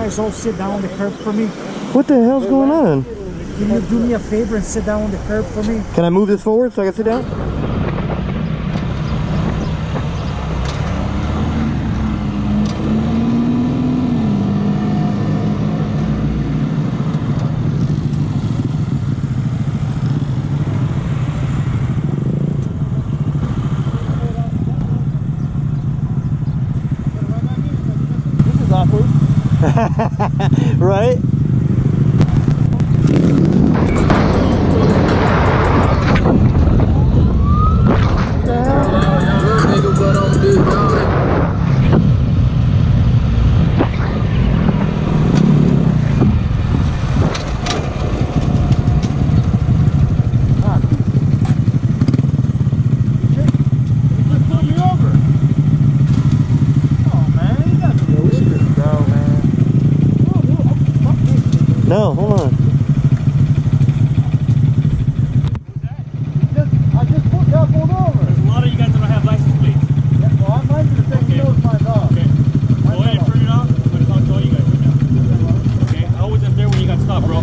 guys all sit down on the curb for me? What the hell's going on? Can you do me a favor and sit down on the curb for me? Can I move this forward so I can sit down? This is awkward. Right? No, hold on. I just pulled over. There's a lot of you guys that don't have license plates. Yeah, well, mine's the same. Okay. You know it's my dog. Okay. Go ahead and turn it off. I'm going to talk to all you guys right now. Okay. I wasn't there when you got stopped, bro.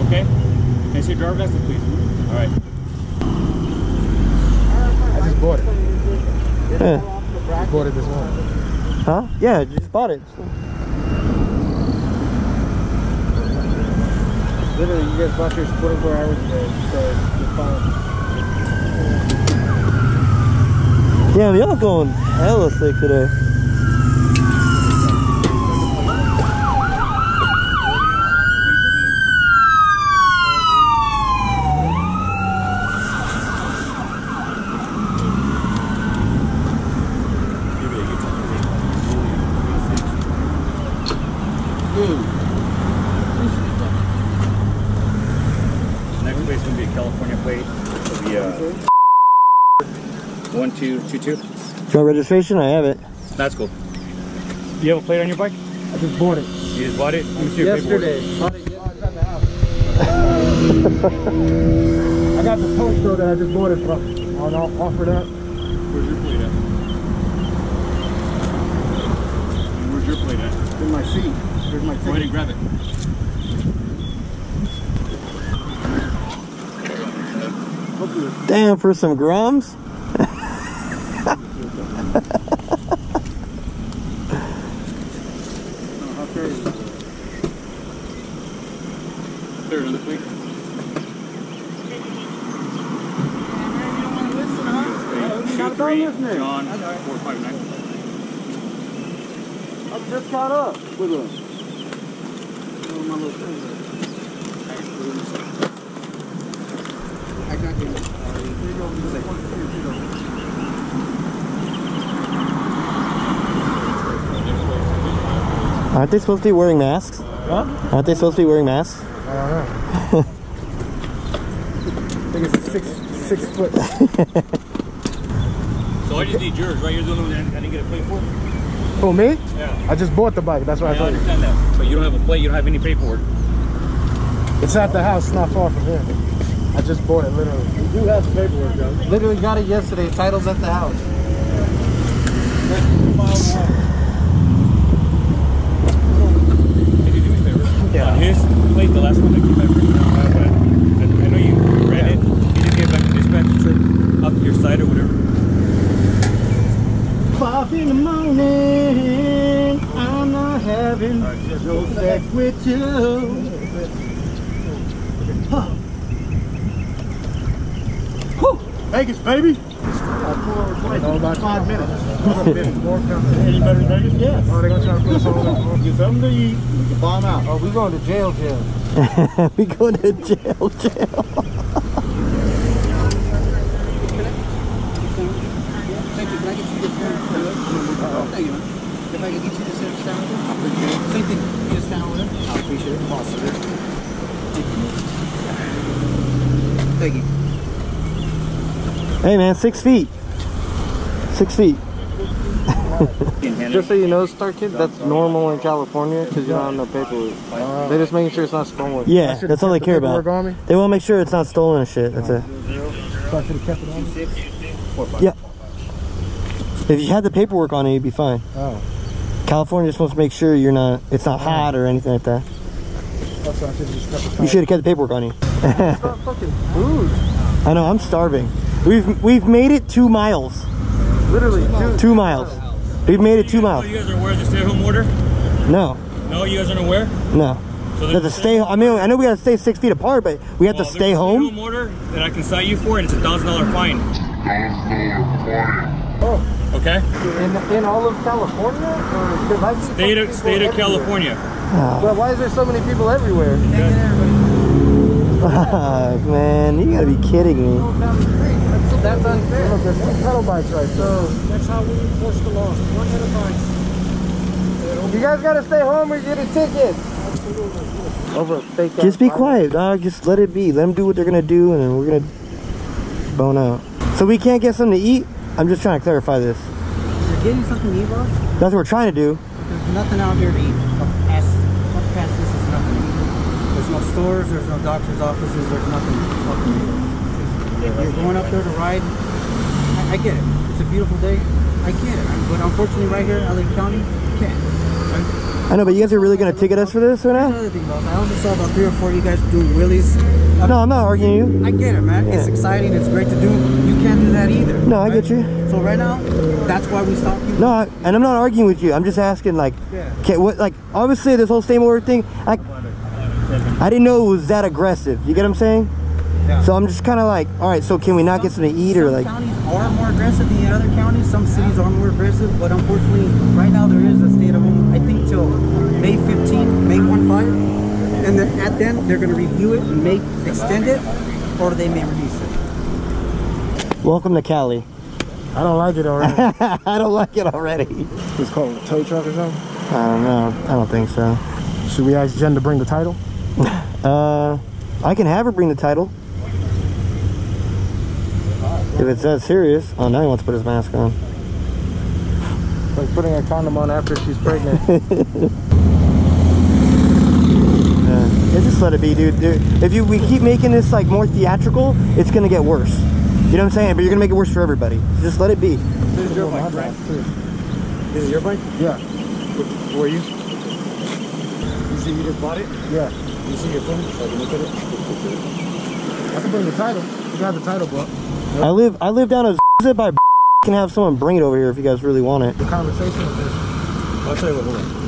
Okay. Can I see your driver's license, please? All right. I just bought it. Yeah. I bought it this morning. Huh? Yeah, you just bought it. Literally, you guys bought yours 24 hours ago, so it's fine. Damn, y'all going hella sick today. Next place is going to be a California plate. It'll be 1222. Do you want registration? I have it. That's cool. Do you have a plate on your bike? I just bought it. You just bought it? Let me see your Yesterday. Bought it yesterday at the house. I got the post though that I just bought it from. I'll offer that. Where's your plate at? Where's your plate at? It's in my seat. Here's my Go ahead ticket. and grab it. Damn, for some Groms? Third on the plate. Not done listening. John 459. I just caught up with him. Oh, my little thing. I got him. Here you go. Aren't they supposed to be wearing masks? Huh? Aren't they supposed to be wearing masks? I don't know. I think it's a six foot. So I just need yours, right? You're the only one that I didn't get a plate for? Oh, me? Yeah. I just bought the bike. That's why I I told you. understand that. But you don't have a plate, you don't have any paperwork. It's at the house, not far from here. I just bought it, literally. You do have the paperwork, though. Literally got it yesterday. Title's at the house. Can you do me a favor? Yeah. On his plate, the last one that came back right now, I know you read it. You just get back to dispatch, up your side or whatever. 5 in the morning, I'm not having no sex with you. Huh. Whew. Vegas, baby. No, about 5 minutes. Any better than Vegas? Yes. Oh, they're going to try to put us on. Get something to eat. We can bomb out. Oh, we going to jail. We going to jail. Thank you. Can I get you this down? Thank you, man. If I can get you this down with him, I appreciate it. Same thing. You just down with him? I appreciate it. Awesome. Thank you. Hey man, 6 feet. 6 feet. Just so you know, Star Kid, that's normal in California because you don't have no paperwork. They're just making sure it's not stolen. Yeah, that's all they care about. They want to make sure it's not stolen and shit. That's it. So I should have kept it on? Yeah. If you had the paperwork on it, you'd be fine. Oh. California just wants to make sure it's not hot or anything like that. That's why I should just cut the You should have kept the paperwork on you. It's not fucking food. I know, I'm starving. We've made it 2 miles. Literally 2 miles. We've made it 2 miles. You guys are aware of the stay-at-home order? No. No, you guys aren't aware? No. So There's a stay. I mean, I know we gotta stay 6 feet apart, but we have to stay home. There's a stay-home order that I can cite you for, and it's a $1,000 fine. Oh. Okay. In all of California, or State of California. Well, why is there so many people everywhere? Man, you gotta be kidding me. That's unfair. Look, there's 2 pedal bikes right there. So that's how we enforce the laws. 1 at a time. You guys gotta stay home or you get a ticket. Over a fake. Just be quiet, dog. Just let it be. Let them do what they're gonna do, and then we're gonna bone out. So we can't get something to eat? I'm just trying to clarify this. You're getting something to eat, boss? That's what we're trying to do. There's nothing out here to eat. Past this is nothing to eat. There's no stores, there's no doctor's offices, there's nothing fucking to eat. If you're going up there to ride, I get it. It's a beautiful day. I get it. But unfortunately right here in LA County, you can't. Right? I know, but you guys are really going to ticket us for this right now? Another thing, boss. I also saw about 3 or 4 of you guys doing wheelies. No, I'm not arguing you. I get it, man. Yeah. It's exciting. It's great to do. You can't do that either. No, I get you. So right now, that's why we stopped you. No, and I'm not arguing with you. I'm just asking, like, okay, what, like, obviously this whole stay order thing, I didn't know it was that aggressive. You get what I'm saying? Yeah. So I'm just kind of like, all right, so can we not get something to eat or like? Some counties are more aggressive than other counties. Some cities are more aggressive, but unfortunately, right now there is a stay-at-home. I think till May 15th, May 15, and then at then they're going to review it and may extend it, or they may release it. Welcome to Cali. I don't like it already. I don't like it already. It's called a tow truck or something? I don't know. I don't think so. Should we ask Jen to bring the title? I can have her bring the title. If it's that serious. Oh, now he wants to put his mask on. It's like putting a condom on after she's pregnant. Yeah, just let it be, dude. If we keep making this like more theatrical, it's gonna get worse. You know what I'm saying? But you're gonna make it worse for everybody. Just let it be. This is your bike, right? This is your bike? Yeah. Where are you? You see you just bought it? Yeah. You see your phone? So I can look at it? I can bring the title. You got the title, bro. Yep. I live down a by can have someone bring it over here if you guys really want it. The conversation is this. I'll tell you what, hold on.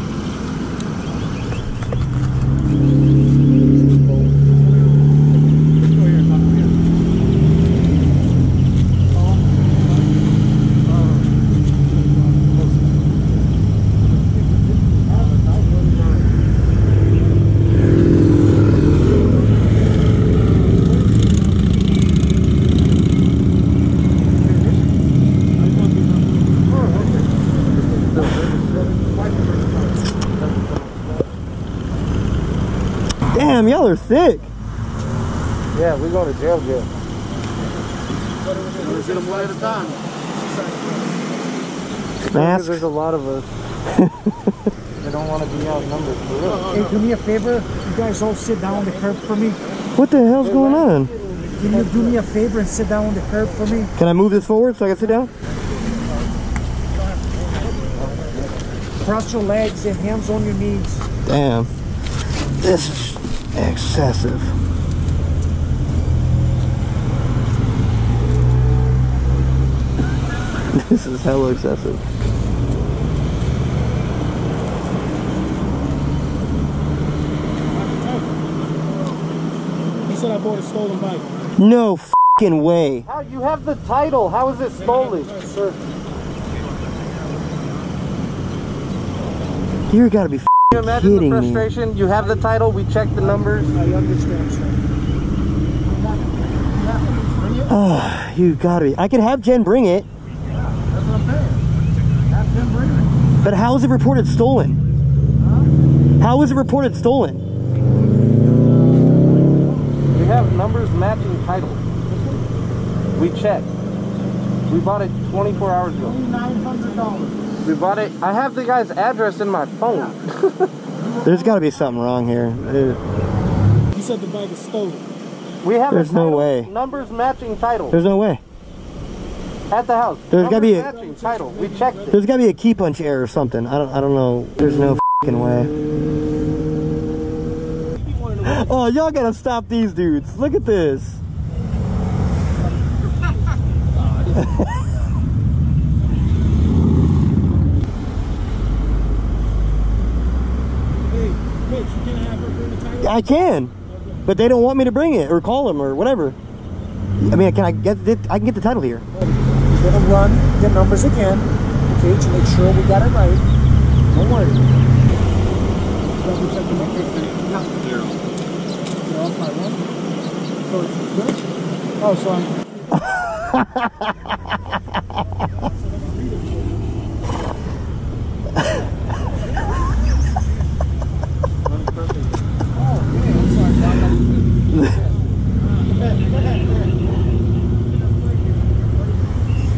Damn, y'all are thick. Yeah, we going to jail. We're going one at a time. Masks. There's a lot of us. They don't want to be outnumbered for real. Hey, do me a favor. You guys all sit down on the curb for me. What the hell's going on? Can you do me a favor and sit down on the curb for me? Can I move this forward so I can sit down? Cross your legs and hands on your knees. Damn. This is excessive. This is hella excessive. He said I bought a stolen bike. No fucking way. How, you have the title. How is it stolen? Sir. You gotta be Can you imagine kidding the me. frustration? You have the title. We checked the numbers. I understand, sir. Oh, you gotta be. I can have Jen bring it. That's what I'm saying. Have them bring it. But how is it reported stolen? Huh? How is it reported stolen? We have numbers matching title. We checked. We bought it 24 hours ago. $900. We bought it. I have the guy's address in my phone. There's gotta be something wrong here. He said the bike is stolen. We have There's no way. Numbers matching title. There's no way. At the house. There's gotta be a Matching title. We checked it. there's gotta be a key punch error or something. I don't know. There's no f***ing way. Oh, y'all gotta stop these dudes. Look at this. I can, but they don't want me to bring it or call them or whatever. I mean, can I get it? I can get the title here. We're gonna run the numbers again, okay, to make sure we got it right. Don't worry. Double check the numbers. Zero. So it's good? Oh, so I'm...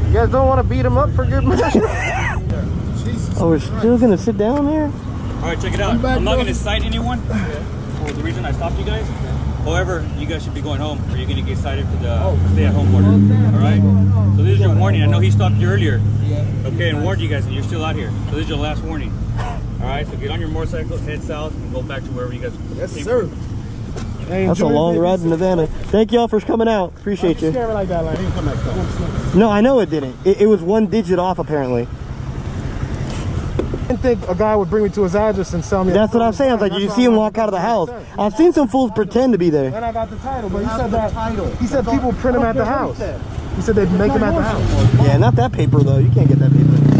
You guys don't want to beat him up for good measure? Oh, we're still gonna sit down there? All right, check it out. I'm not gonna cite anyone for the reason I stopped you guys. However, you guys should be going home, or you're gonna get cited for the stay-at-home order. All right. So this is your warning. I know he stopped you earlier. Okay, and warned you guys, and you're still out here. So this is your last warning. All right. So get on your motorcycle, head south, and go back to wherever you guys. Yes, sir. That's a long ride in Nevada. Thank y'all for coming out. Appreciate you. Like that, like, come back, No, I know it didn't. It was one digit off apparently. I didn't think a guy would bring me to his address and sell me. That's what I'm saying. I was like, you see him walk out of the house. I've seen some fools pretend to be there. Then I got the title, but he said that he said people print them at the house. He said they'd make them at the house. Yeah, not that paper though. You can't get that paper.